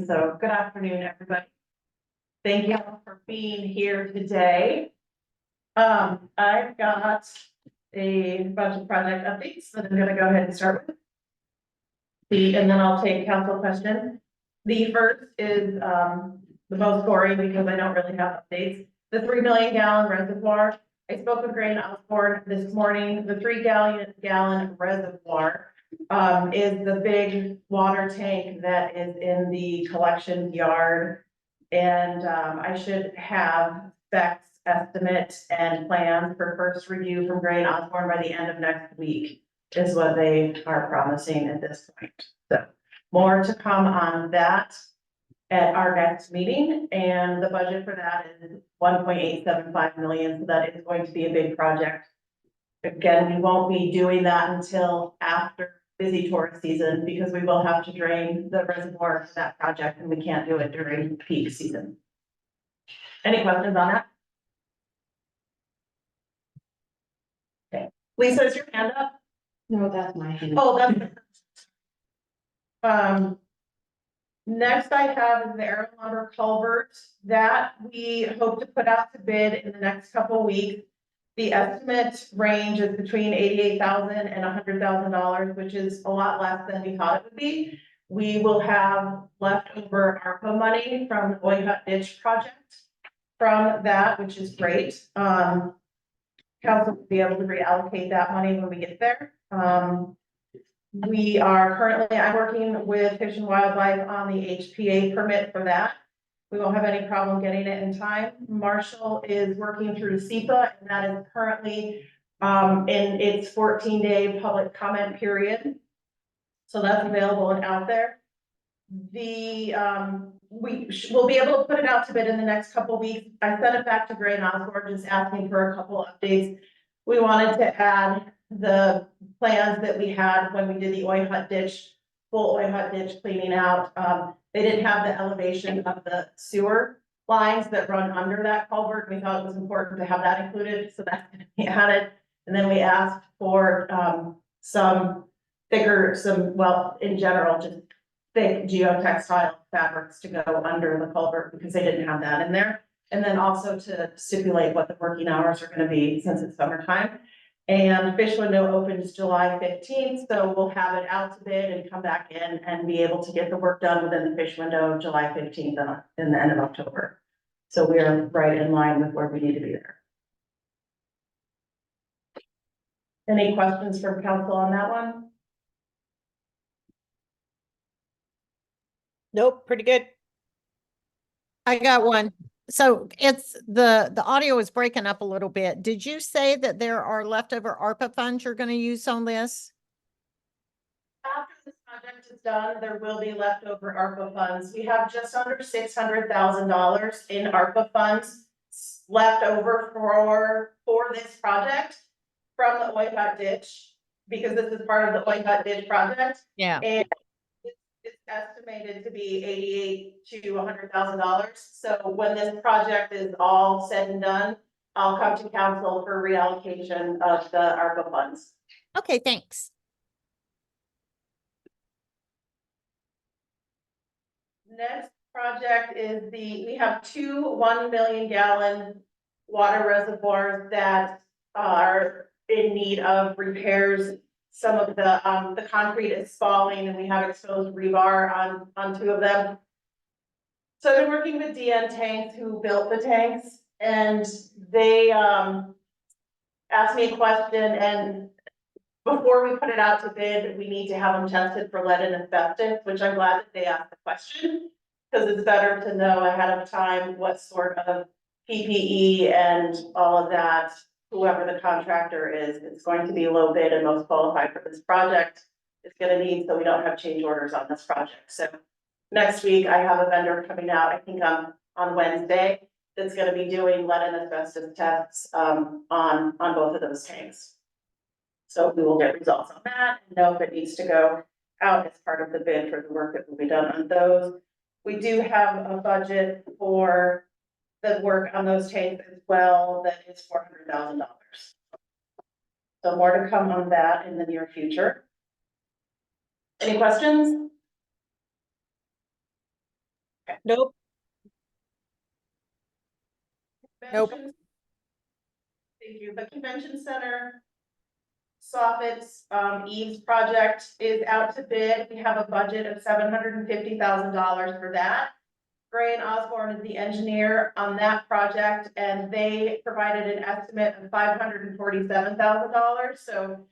So good afternoon, everybody. Thank you all for being here today. I've got a bunch of project updates that I'm gonna go ahead and start with. And then I'll take council questions. The first is, the most boring because I don't really have updates. The 3 million gallon reservoir. I spoke with Grain Osborne this morning. The 3 gallon reservoir is the big water tank that is in the collection yard. And I should have specs, estimates, and plans for first review from Grain Osborne by the end of next week, is what they are promising at this point. So more to come on that at our next meeting, and the budget for that is 1.875 million, so that is going to be a big project. Again, we won't be doing that until after busy tourist season, because we will have to drain the reservoir for that project, and we can't do it during peak season. Any questions on that? Okay, Lisa, is your hand up? No, that's my hand. Oh, that's. Next I have is the Aaron Lumber culvert that we hope to put out to bid in the next couple of weeks. The estimate range is between $88,000 and $100,000, which is a lot less than we thought it would be. We will have leftover ARPA money from the Boycott Ditch project from that, which is great. Council will be able to reallocate that money when we get there. We are currently, I'm working with Fish and Wildlife on the HPA permit for that. We won't have any problem getting it in time. Marshall is working through SEPA, and that is currently in its 14-day public comment period. So that's available and out there. We will be able to put it out to bid in the next couple of weeks. I sent it back to Grain Osborne, just asking for a couple updates. We wanted to add the plans that we had when we did the Oyhut ditch, full Oyhut ditch cleaning out. They didn't have the elevation of the sewer lines that run under that culvert. We thought it was important to have that included, so that's gonna be added. And then we asked for some thicker, well, in general, just thick geotextile fabrics to go under the culvert, because they didn't have that in there. And then also to stipulate what the working hours are gonna be, since it's summertime. And fish window opens July 15th, so we'll have it out to bid and come back in and be able to get the work done within the fish window of July 15th in the end of October. So we are right in line with where we need to be there. Any questions from council on that one? Nope, pretty good. I got one. So it's the audio is breaking up a little bit. Did you say that there are leftover ARPA funds you're going to use on this? After this project is done, there will be leftover ARPA funds. We have just under $600,000 in ARPA funds left over for this project from the Oyhut ditch, because this is part of the Oyhut ditch project. Yeah. And it's estimated to be $88,000 to $100,000. So when this project is all said and done, I'll come to council for reallocation of the ARPA funds. Okay, thanks. Next project is we have 2 1 million gallon water reservoirs that are in need of repairs. Some of the concrete is falling, and we have exposed rebar on 2 of them. So I've been working with DN Tanks, who built the tanks, and they asked me a question, and before we put it out to bid, we need to have them tested for lead and asbestos, which I'm glad that they asked the question, because it's better to know ahead of time what sort of PPE and all of that, whoever the contractor is, it's going to be low bid and most qualified for this project. It's gonna need, so we don't have change orders on this project. So next week, I have a vendor coming out, I think on Wednesday, that's gonna be doing lead and asbestos tests on both of those tanks. So we will get results on that and know if it needs to go out as part of the bid for the work that will be done on those. We do have a budget for the work on those tanks as well, that is $400,000. So more to come on that in the near future. Any questions? Nope. Nope. Convention- Thank you. The convention center soffits, eaves project is out to bid. We have a budget of $750,000 for that. Gray and Osborne is the engineer on that project, and they provided an estimate of $547,000, so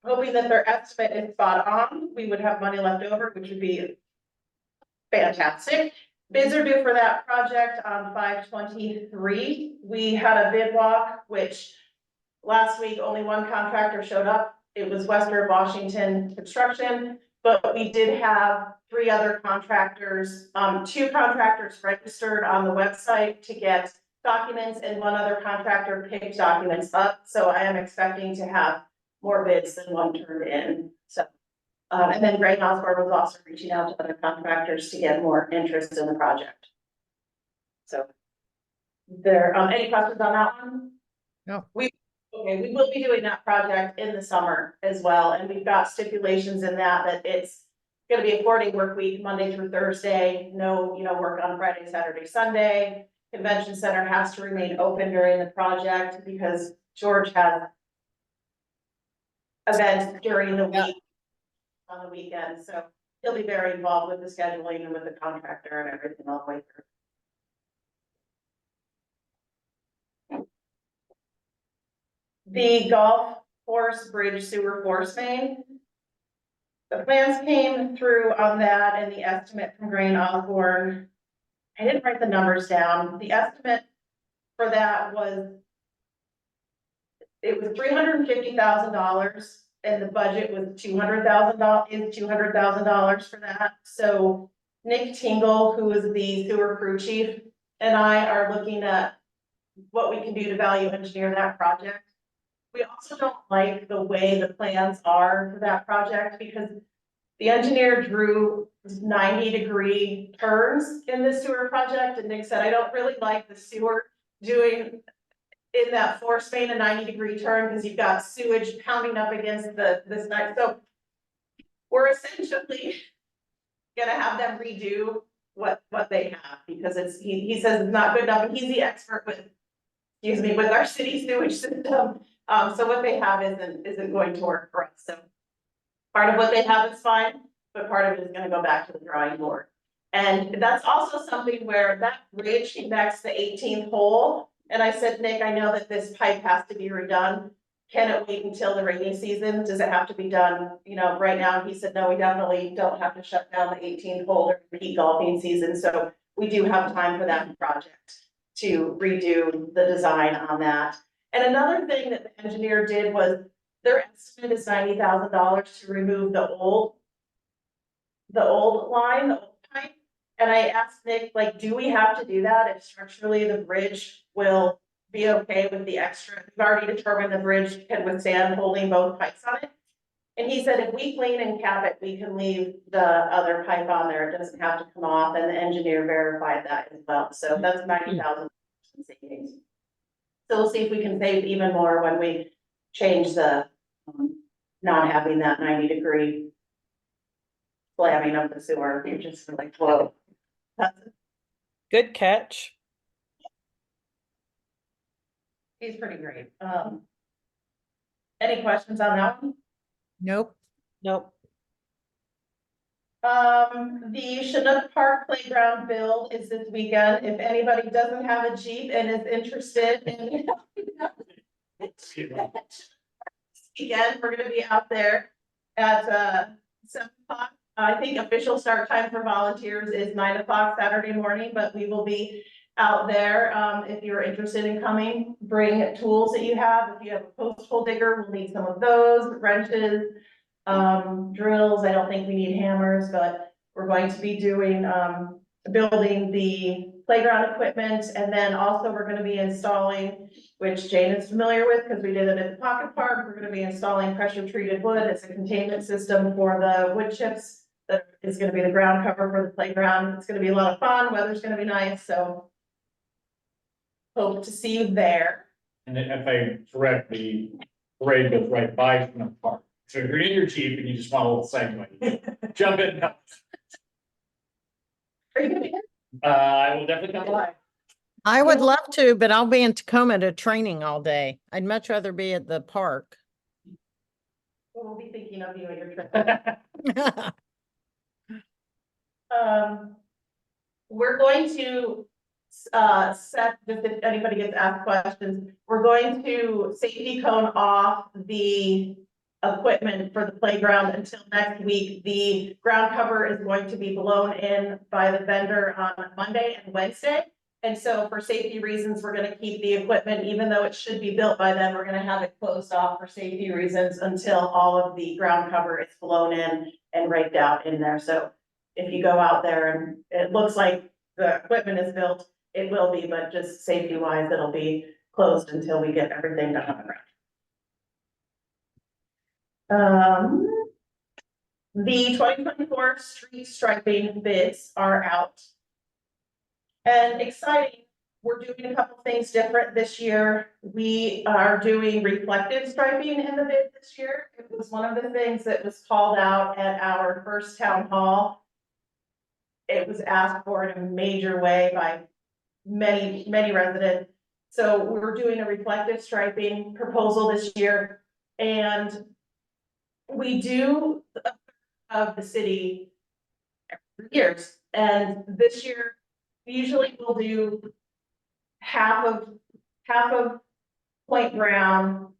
hoping that their estimate is spot on, we would have money left over, which would be fantastic. Bids are due for that project on 5/23. We had a bid walk, which last week only one contractor showed up. It was Western Washington Construction, but we did have 3 other contractors, 2 contractors registered on the website to get documents, and 1 other contractor picked documents up. So I am expecting to have more bids than 1 turned in, so. And then Gray and Osborne was also reaching out to other contractors to get more interest in the project. So. There, any questions on that one? No. Okay, we will be doing that project in the summer as well, and we've got stipulations in that it's gonna be a 4-day work week, Monday through Thursday, no, work on Friday, Saturday, Sunday. Convention center has to remain open during the project because George has events during the Yeah. week, on the weekend, so he'll be very involved with the scheduling and with the contractor and everything all the way through. The golf course bridge sewer force main. The plans came through on that and the estimate from Gray and Osborne. I didn't write the numbers down. The estimate for that was. It was $350,000 and the budget was $200,000 for that. So Nick Tingle, who is the sewer crew chief, and I are looking at what we can do to value engineer that project. We also don't like the way the plans are for that project because the engineer drew 90-degree turns in the sewer project, and Nick said, I don't really like the sewer doing in that force main a 90-degree turn because you've got sewage pounding up against this night. So we're essentially gonna have them redo what they have because he says it's not good enough, and he's the expert with our city sewage system. So what they have isn't going to work for us. So part of what they have is fine, but part of it is gonna go back to the drawing board. And that's also something where that bridge connects the 18th hole. And I said, Nick, I know that this pipe has to be redone. Can it wait until the rainy season? Does it have to be done, right now? And he said, no, we definitely don't have to shut down the 18th hole during the peak golfing season. So we do have time for that project to redo the design on that. And another thing that the engineer did was their estimate is $90,000 to remove the old line, the old pipe. And I asked Nick, do we have to do that if structurally the bridge will be okay with the extra? We've already determined the bridge can withstand holding both pipes on it. And he said, if we clean and cap it, we can leave the other pipe on there. It doesn't have to come off. And the engineer verified that as well. So that's 90,000 savings. So we'll see if we can save even more when we change the, not having that 90-degree slamming of the sewer. You're just like, whoa. Good catch. He's pretty great. Any questions on that one? Nope. Nope. The Chinook Park Playground build is this weekend. If anybody doesn't have a Jeep and is interested in. Again, we're gonna be out there at 7 o'clock. I think official start time for volunteers is 9 o'clock Saturday morning, but we will be out there. If you're interested in coming, bring tools that you have. If you have a post hole digger, we'll need some of those, wrenches, drills. I don't think we need hammers, but we're going to be doing, building the playground equipment. And then also we're gonna be installing, which Jane is familiar with because we did it at the Pocket Park. We're gonna be installing pressure treated wood. It's a containment system for the wood chips. That is gonna be the ground cover for the playground. It's gonna be a lot of fun. Weather's gonna be nice, so. Hope to see you there. And if I correct, the parade goes right by from the park. So if you're in your Jeep and you just want a little segway, jump in. Are you gonna be? I will definitely come by. I would Yeah. love to, but I'll be in Tacoma to training all day. I'd much rather be at the park. We'll be thinking of you at your trip. We're going to, set, just if anybody gets asked questions, we're going to safety cone off the equipment for the playground until next week. The ground cover is going to be blown in by the vendor on Monday and Wednesday. And so for safety reasons, we're gonna keep the equipment, even though it should be built by then, we're gonna have it closed off for safety reasons until all of the ground cover is blown in and raked out in there. So if you go out there and it looks like the equipment is built, it will be, but just safety wise, it'll be closed until we get everything done on the ground. The 2024 street striping bids are out. And exciting, we're doing a couple things different this year. We are doing reflective striping in the bid this year. It was one of the things that was called out at our first town hall. It was asked for in a major way by many, many residents. So we're doing a reflective striping proposal this year. And we do of the city every years. And this year, usually we'll do half of Point Brown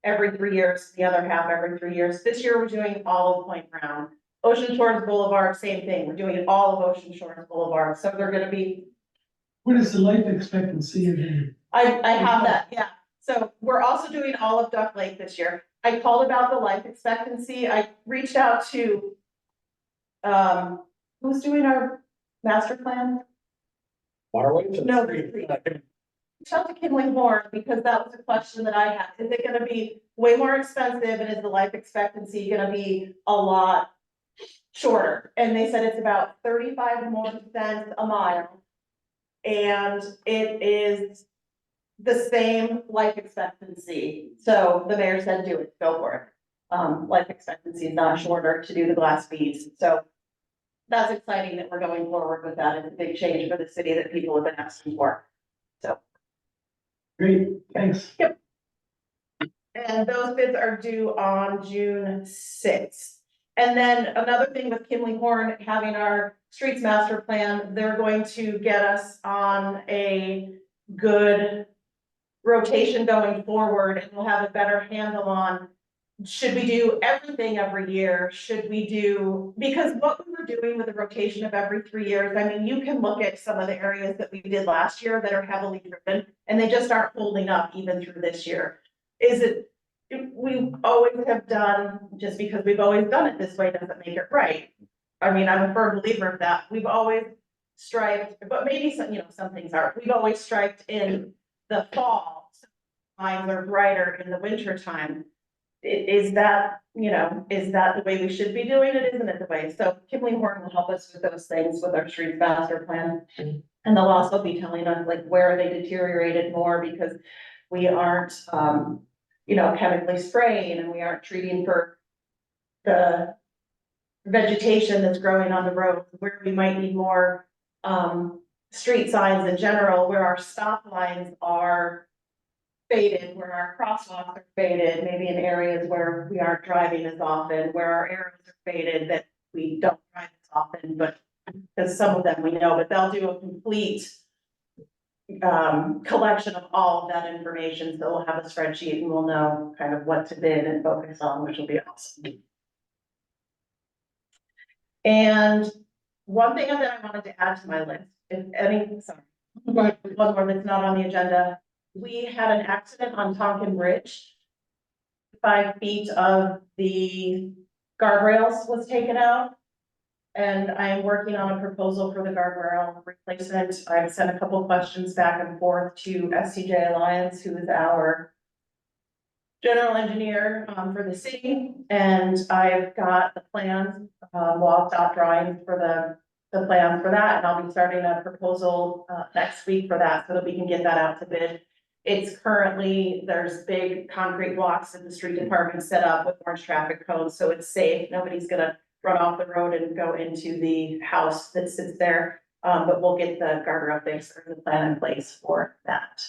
every 3 years, the other half every 3 years. This year, we're doing all of Point Brown. Ocean Shores Boulevard, same thing. We're doing all of Ocean Shores Boulevard. So they're gonna be, What is the life expectancy of the? I have that, yeah. So we're also doing all of Duck Lake this year. I called about the life expectancy. I reached out to, who's doing our master plan? Waterways? No, reached out to Kinley Horn because that was a question that I had. Is it gonna be way more expensive and is the life expectancy gonna be a lot shorter? And they said it's about 35 more cents a mile. And it is the same life expectancy. So the mayor said, do it, go for it. Life expectancy is not shorter to do the glass beads. So that's exciting that we're going forward with that. It's a big change for the city that people have been asking for. So. Great, thanks. And those bids are due on June 6th. And then another thing with Kinley Horn having our streets master plan, they're going to get us on a good rotation going forward, and we'll have a better handle on, should we do everything every year? Should we do, because what we were doing with the rotation of every 3 years, I mean, you can look at some of the areas that we did last year that are heavily driven, and they just aren't holding up even through this year. Is it, we always have done, just because we've always done it this way doesn't make it right. I mean, I'm a firm believer of that. We've always striped, but maybe some, some things are, we've always striped in the fall. Lines are brighter in the winter time. Is that, is that the way we should be doing it? Isn't it the way? So Kinley Horn will help us with those things with our street master plan. And they'll also be telling us like where they deteriorated more because we aren't, chemically spraying and we aren't treating for the vegetation that's growing on the road, where we might need more, street signs in general, where our stop lines are faded, where our crosswalks are faded, maybe in areas where we aren't driving as often, where our arrows are faded, that we don't drive as often, but because some of them we know, but they'll do a complete collection of all of that information. So we'll have a spreadsheet and we'll know kind of what to bid and focus on, which will be awesome. And one thing that I wanted to add to my list, one more that's not on the agenda. We had an accident on Tonkin Bridge. 5 feet of the guardrails was taken out. And I am working on a proposal for the guardrail replacement. I've sent a couple of questions back and forth to SCJ Alliance, who is our general engineer for the city. And I've got the plans, dot drawings for the plans for that. And I'll be starting a proposal next week for that so that we can get that out to bid. It's currently, there's big concrete blocks that the street department set up with orange traffic cones, so it's safe. Nobody's gonna run off the road and go into the house that sits there. But we'll get the guardrail fixed or the plan in place for that.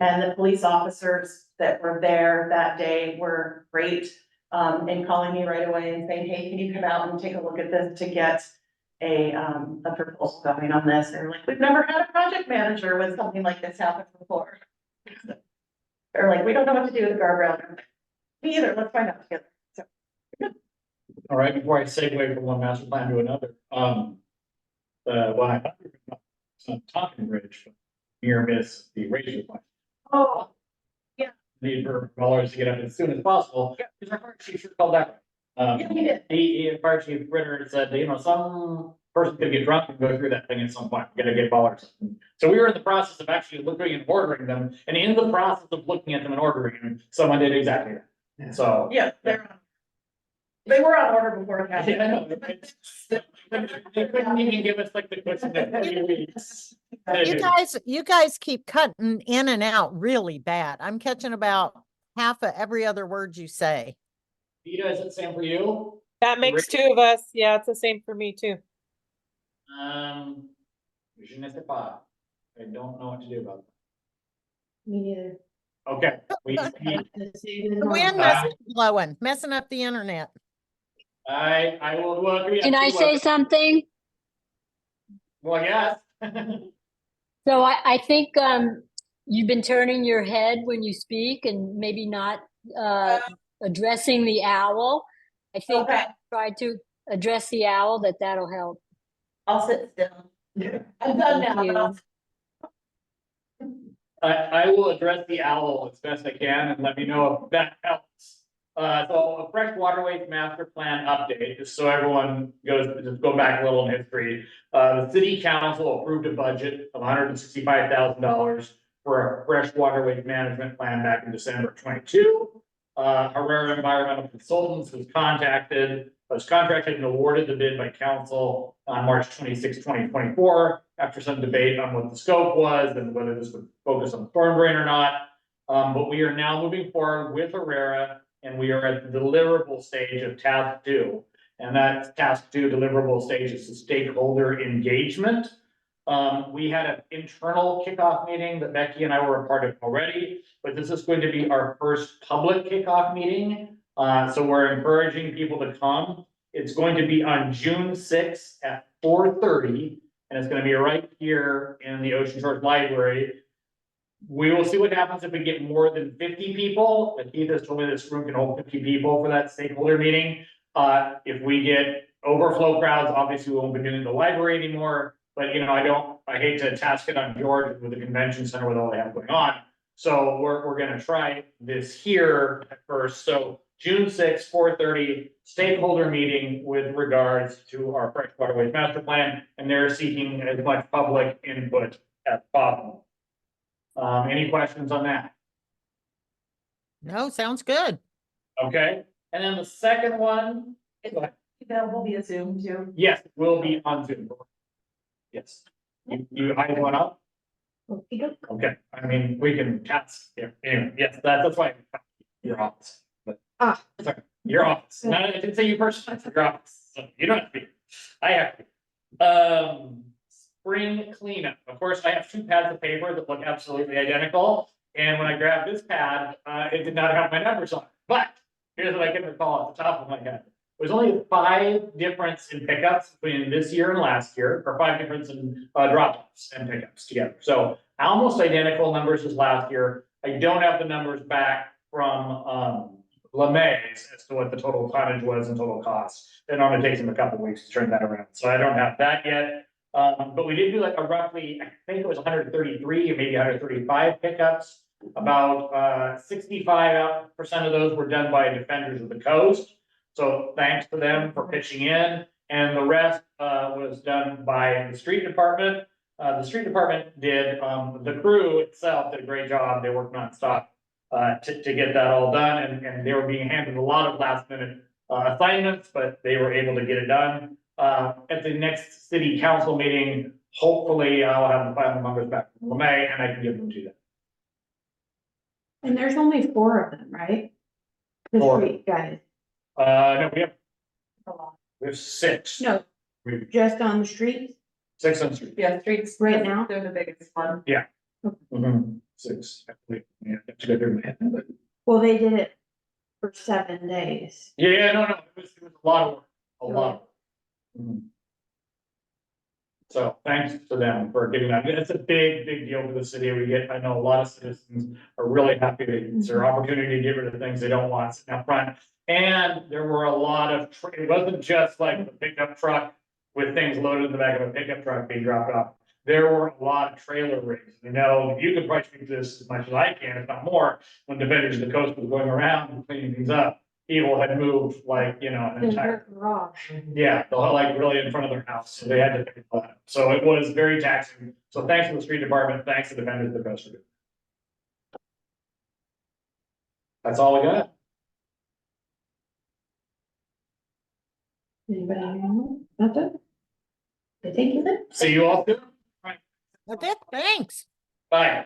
And the police officers that were there that day were great, and calling me right away and saying, hey, can you come out and take a look at this to get a proposal going on this? They're like, we've never had a project manager when something like this happened before. They're like, we don't know what to do with the guardrail. Me either, let's find out together. So, All right, before I segue from one master plan to another, when I thought we were about, it's not Talking Bridge, but near miss the razor plan. oh, Need for dollars to get up as soon as possible, because our fire chief sure called that. yeah, he did. Fire chief Ritter said, you know, some person could get drunk and go through that thing at some point, we gotta get dollars. So we were in the process of actually looking and ordering them, and in the process of looking at them and ordering them, someone did exactly that. So. Yeah, they were on order before it Yeah, I happened. know, right? They couldn't even give us like the question of 3 weeks. You guys keep cutting in and out really bad. I'm catching about half of every other word you say. Vita, is it the same for you? That makes two of us. Yeah, it's the same for me too. Je ne sais pas. I don't know what to do about Me neither. that. Okay, we, The wind must be blowing, messing up the internet. I will agree. Can I say something? Well, yes. So I think you've been turning your head when you speak and maybe not addressing the owl. I think Okay. try to address the owl, that'll help. I'll sit still. I'm done now, Thank but I'll. I will address the owl as best I can and let me know if that helps. So a fresh waterways master plan update, just so everyone just go back a little in history. The city council approved a budget of $165,000 for a fresh waterways management plan back in December 22. Herrera Environmental Consultants was contracted and awarded the bid by council on March 26, 2024. After some debate on what the scope was and whether this would focus on storm drain or not. But we are now moving forward with Herrera and we are at the deliverable stage of task 2. And that task 2 deliverable stage is the stakeholder engagement. We had an internal kickoff meeting that Becky and I were a part of already, but this is going to be our first public kickoff meeting. So we're encouraging people to come. It's going to be on June 6th at 4:30. And it's gonna be right here in the Ocean Shores Library. We will see what happens if we get more than 50 people. Keith has told me this room can hold 50 people for that stakeholder meeting. If we get overflow crowds, obviously we won't be doing the library anymore. But you know, I hate to task it on George with the convention center with all they have going on. So we're gonna try this here at first. So June 6th, 4:30, stakeholder meeting with regards to our fresh waterways master plan, and they're seeking as much public input as possible. Any questions on that? No, sounds good. Okay, and then the second one, Available via Zoom too. yes, will be on Zoom. Yes, you eyes one up? Okay, I mean, we can task, yeah, anyway, yes, that's why your office, but. Sorry, your office, no, I didn't say you personally, it's your office, so you don't have to be, I have to. Spring cleanup, of course, I have 2 pads of paper that look absolutely identical, and when I grabbed this pad, it did not have my numbers on it, but. Here's what I can recall off the top of my head, there's only 5 difference in pickups between this year and last year, or 5 difference in drop-offs and pickups together, so. Almost identical numbers as last year, I don't have the numbers back from LeMay's as to what the total tonnage was and total cost. It normally takes them a couple weeks to turn that around, so I don't have that yet. But we did do like a roughly, I think it was 133 or maybe 135 pickups. About 65% of those were done by Defenders of the Coast. So thanks to them for pitching in, and the rest was done by the street department. The street department did, the crew itself did a great job, they worked nonstop. To get that all done, and they were being handed a lot of last minute assignments, but they were able to get it done. At the next city council meeting, hopefully I'll have the final numbers back from LeMay and I can give them to them. And there's only 4 of them, right? The 4. street guys. No, we have We have 6. No, We- just on the streets 6 on the street. Yeah, streets. right now? They're the biggest one. Mhm. 6, I believe. Yeah, I have to go through my head, but- Well, they did it for 7 days. Yeah, no, it was a lot of work, a lot. of work. Mhm. So thanks to them for getting that. It's a big, big deal for the city. I know a lot of citizens are really happy. It's their opportunity to get rid of things they don't want sitting up front. And there were a lot of, it wasn't just like the pickup truck with things loaded in the back of a pickup truck being dropped off. There were a lot of trailer rigs. You know, you could probably speak to this as much as I can, if not more, when Defenders of the Coast was going around and cleaning things up. People had moved like, you know, an In entire. their garage. Yeah, the whole, like really in front of their house, so they had to pick it up. So it was very taxing. So thanks to the street department, thanks to Defenders of the Coast for doing it. That's all we got. Anybody know? Nothing? I think you're good. See you all soon. That's it, thanks. Bye.